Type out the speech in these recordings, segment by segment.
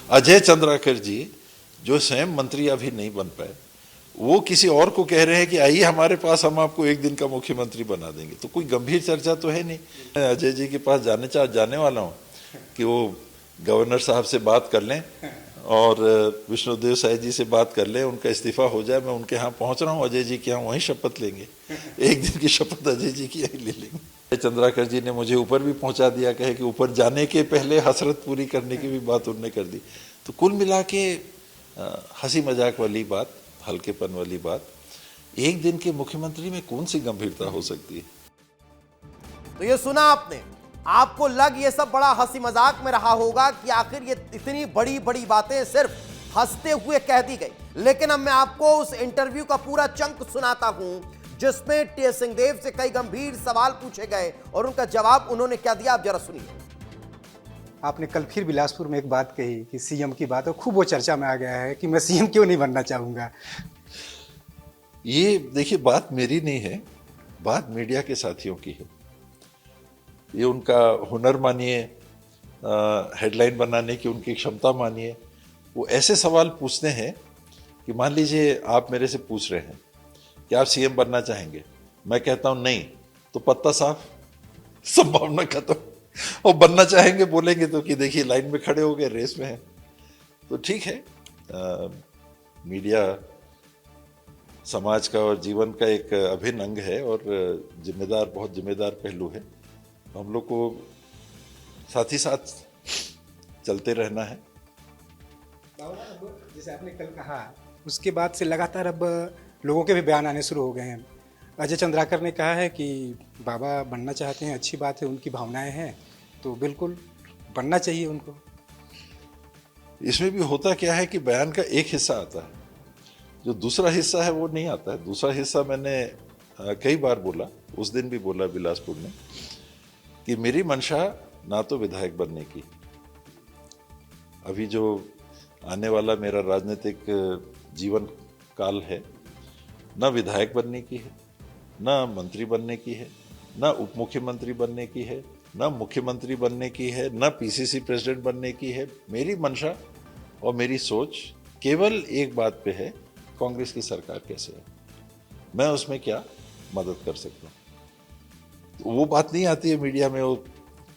अजय चंद्राकर जी जो स्वयं मंत्री अभी नहीं बन पाए, वो किसी और को कह रहे हैं कि आइए हमारे पास, हम आपको एक दिन का मुख्यमंत्री बना देंगे। तो कोई गंभीर चर्चा तो है नहीं। मैं अजय जी के पास जाने वाला हूँ कि वो गवर्नर साहब से बात कर लें और विष्णुदेव साय जी से बात कर लें, उनका इस्तीफा हो जाए। मैं उनके यहाँ पहुँच रहा हूँ, अजय जी के यहाँ, वहीं शपथ लेंगे। एक दिन की शपथ अजय जी की यहीं ले लेंगे। चंद्राकर जी ने मुझे ऊपर भी पहुँचा दिया, कहे कि ऊपर जाने के पहले हसरत पूरी करने की भी बात उन्होंने कर दी। तो कुल मिला के हंसी मजाक वाली बात, हल्केपन वाली बात, एक दिन के मुख्यमंत्री में कौन सी गंभीरता हो सकती है? तो ये सुना आपने। आपको लग ये सब बड़ा हंसी मजाक में रहा होगा कि आखिर ये इतनी बड़ी बड़ी बातें सिर्फ हंसते हुए कह दी गई, लेकिन अब मैं आपको उस इंटरव्यू का पूरा चंक सुनाता हूं जिसमें टी सिंहदेव से कई गंभीर सवाल पूछे गए और उनका जवाब उन्होंने क्या दिया, आप जरा सुनिए। आपने कल फिर बिलासपुर में एक बात कही कि सीएम की बात, और खूब वो चर्चा में आ गया है कि मैं सीएम क्यों नहीं बनना चाहूंगा। ये देखिए, बात मेरी नहीं है, बात मीडिया के साथियों की है। ये उनका हुनर मानिए, हेडलाइन बनाने की उनकी क्षमता मानिए। वो ऐसे सवाल पूछते हैं कि मान लीजिए आप मेरे से पूछ रहे हैं कि आप सीएम बनना चाहेंगे, मैं कहता हूं नहीं, तो पत्ता साफ, संभावना खत्म। और बनना चाहेंगे बोलेंगे तो कि देखिए लाइन में खड़े हो गए, रेस में हैं। तो ठीक है, मीडिया समाज का और जीवन का एक अभिन्न अंग है और जिम्मेदार, बहुत जिम्मेदार पहलू है। हम लोग को साथ ही साथ चलते रहना है। जैसे आपने कल कहा, उसके बाद से लगातार अब लोगों के भी बयान आने शुरू हो गए हैं। अजय चंद्राकर ने कहा है कि बाबा बनना चाहते हैं, अच्छी बात है, उनकी भावनाएं हैं, तो बिल्कुल बनना चाहिए उनको। इसमें भी होता क्या है कि बयान का एक हिस्सा आता है, जो दूसरा हिस्सा है वो नहीं आता है। दूसरा हिस्सा मैंने कई बार बोला, उस दिन भी बोला बिलासपुर में, कि मेरी मंशा ना तो विधायक बनने की, अभी जो आने वाला मेरा राजनीतिक जीवन काल है, ना विधायक बनने की है, ना मंत्री बनने की है, ना उप मुख्यमंत्री बनने की है, ना मुख्यमंत्री बनने की है, ना पीसीसी प्रेसिडेंट बनने की है। मेरी मंशा और मेरी सोच केवल एक बात पे है, कांग्रेस की सरकार कैसे है, मैं उसमें क्या मदद कर सकता हूँ। वो बात नहीं आती है मीडिया में, वो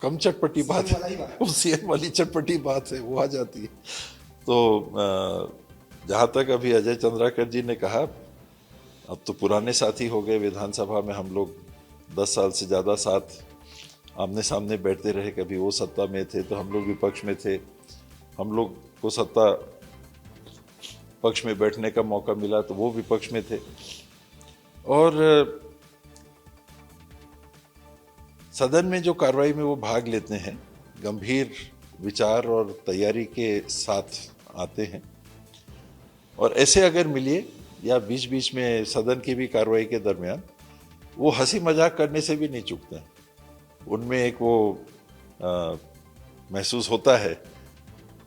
कम चटपटी बात है, वो सीएम वाली चटपटी बात है, वो आ जाती है। तो जहाँ तक अभी अजय चंद्राकर जी ने कहा, अब तो पुराने साथी हो गए। विधानसभा में हम लोग 10 साल से ज़्यादा साथ आमने सामने बैठते रहे। कभी वो सत्ता में थे तो हम लोग विपक्ष में थे, हम लोग को सत्ता पक्ष में बैठने का मौका मिला तो वो विपक्ष में थे। और सदन में जो कार्रवाई में वो भाग लेते हैं, गंभीर विचार और तैयारी के साथ आते हैं। और ऐसे अगर मिलिए या बीच बीच में सदन की भी कार्रवाई के दरमियान, वो हंसी मजाक करने से भी नहीं चूकते हैं। उनमें एक वो महसूस होता है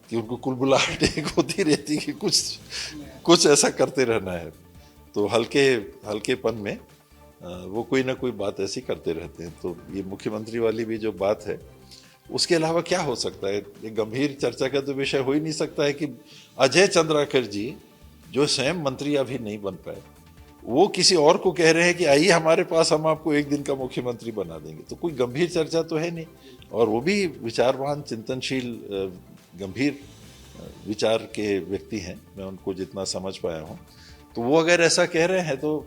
कि उनको कुलबुलाहट एक होती रहती कि कुछ ऐसा करते रहना है। तो हल्केपन में वो कोई ना कोई बात ऐसी करते रहते हैं। तो ये मुख्यमंत्री वाली भी जो बात है, उसके अलावा क्या हो सकता है? एक गंभीर चर्चा का तो विषय हो ही नहीं सकता है कि अजय चंद्राकर जी जो स्वयं मंत्री अभी नहीं बन पाए, वो किसी और को कह रहे हैं कि आइए हमारे पास, हम आपको एक दिन का मुख्यमंत्री बना देंगे। तो कोई गंभीर चर्चा तो है नहीं। और वो भी विचारवान, चिंतनशील, गंभीर विचार के व्यक्ति हैं, मैं उनको जितना समझ पाया हूँ। तो वो अगर ऐसा कह रहे हैं तो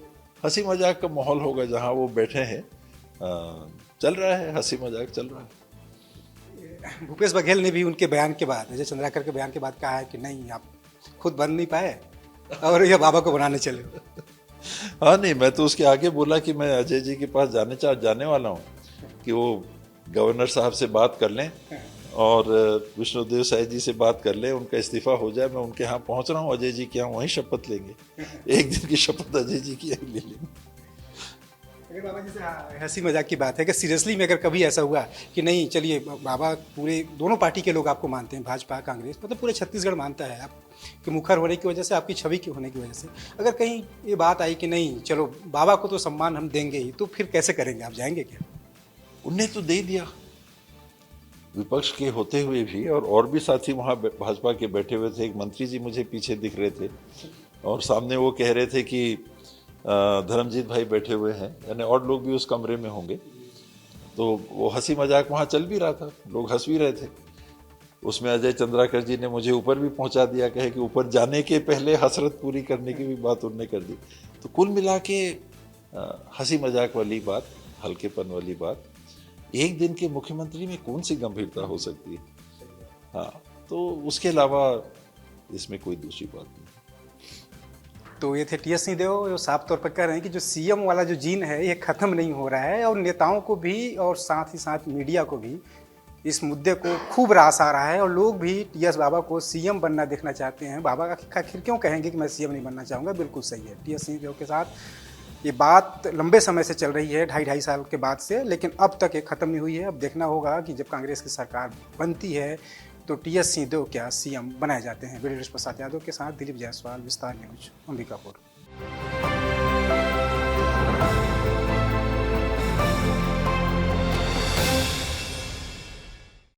हंसी मजाक का माहौल होगा जहाँ वो बैठे हैं, चल रहा है, हंसी मजाक चल रहा है। भूपेश बघेल ने भी उनके बयान के बाद, अजय चंद्राकर के बयान के बाद कहा है कि नहीं, आप खुद बन नहीं पाए और ये बाबा को बनाने चले। हाँ, नहीं, मैं तो उसके आगे बोला कि मैं अजय जी के पास जाने वाला हूँ कि वो गवर्नर साहब से बात कर लें और विष्णुदेव साय जी से बात कर लें, उनका इस्तीफा हो जाए। मैं उनके यहाँ पहुँच रहा हूँ, अजय जी के यहाँ, वहीं शपथ लेंगे। एक दिन की शपथ अजय जी की यहीं ले लेंगे। अगर बाबा जी से हंसी मजाक की बात है कि सीरियसली में अगर कभी ऐसा हुआ कि नहीं, चलिए बाबा, पूरे दोनों पार्टी के लोग आपको मानते हैं, भाजपा कांग्रेस, मतलब पूरे छत्तीसगढ़ मानता है आपके मुखर होने की वजह से, आपकी छवि की होने की वजह से, अगर कहीं ये बात आई कि नहीं चलो बाबा को तो सम्मान हम देंगे ही, तो फिर कैसे करेंगे आप? जाएंगे क्या? उनने तो दे दिया, विपक्ष के होते हुए भी, और भी साथी वहाँ भाजपा के बैठे हुए थे। एक मंत्री जी मुझे पीछे दिख रहे थे और सामने वो कह रहे थे कि धर्मजीत भाई बैठे हुए हैं, यानी और लोग भी उस कमरे में होंगे। तो वो हंसी मजाक वहाँ चल भी रहा था, लोग हंस भी रहे थे। उसमें अजय चंद्राकर जी ने मुझे ऊपर भी पहुंचा दिया, कहे कि ऊपर जाने के पहले हसरत पूरी करने की भी बात उन्होंने कर दी। तो कुल मिला के हंसी मजाक वाली बात, हल्केपन वाली बात, एक दिन के मुख्यमंत्री में कौन सी गंभीरता हो सकती है? हाँ, तो उसके अलावा इसमें कोई दूसरी बात नहीं। तो ये थे टी.एस. सिंहदेव, जो साफ तौर पर कह रहे हैं कि जो सीएम वाला जो जीन है ये खत्म नहीं हो रहा है, और नेताओं को भी और साथ ही साथ मीडिया को भी इस मुद्दे को खूब रास आ रहा है, और लोग भी टी.एस. बाबा को सीएम बनना देखना चाहते हैं। बाबा आखिर क्यों कहेंगे कि मैं सीएम नहीं बनना चाहूँगा? बिल्कुल सही है। टी.एस. सिंहदेव के साथ ये बात लंबे समय से चल रही है, 2.5 साल के बाद से, लेकिन अब तक ये ख़त्म नहीं हुई है। अब देखना होगा कि जब कांग्रेस की सरकार बनती है तो टी.एस. सिंहदेव क्या सीएम बनाए जाते हैं। वीडियो प्रसाद यादव के साथ दिलीप जायसवाल, विस्तार न्यूज, अंबिकापुर।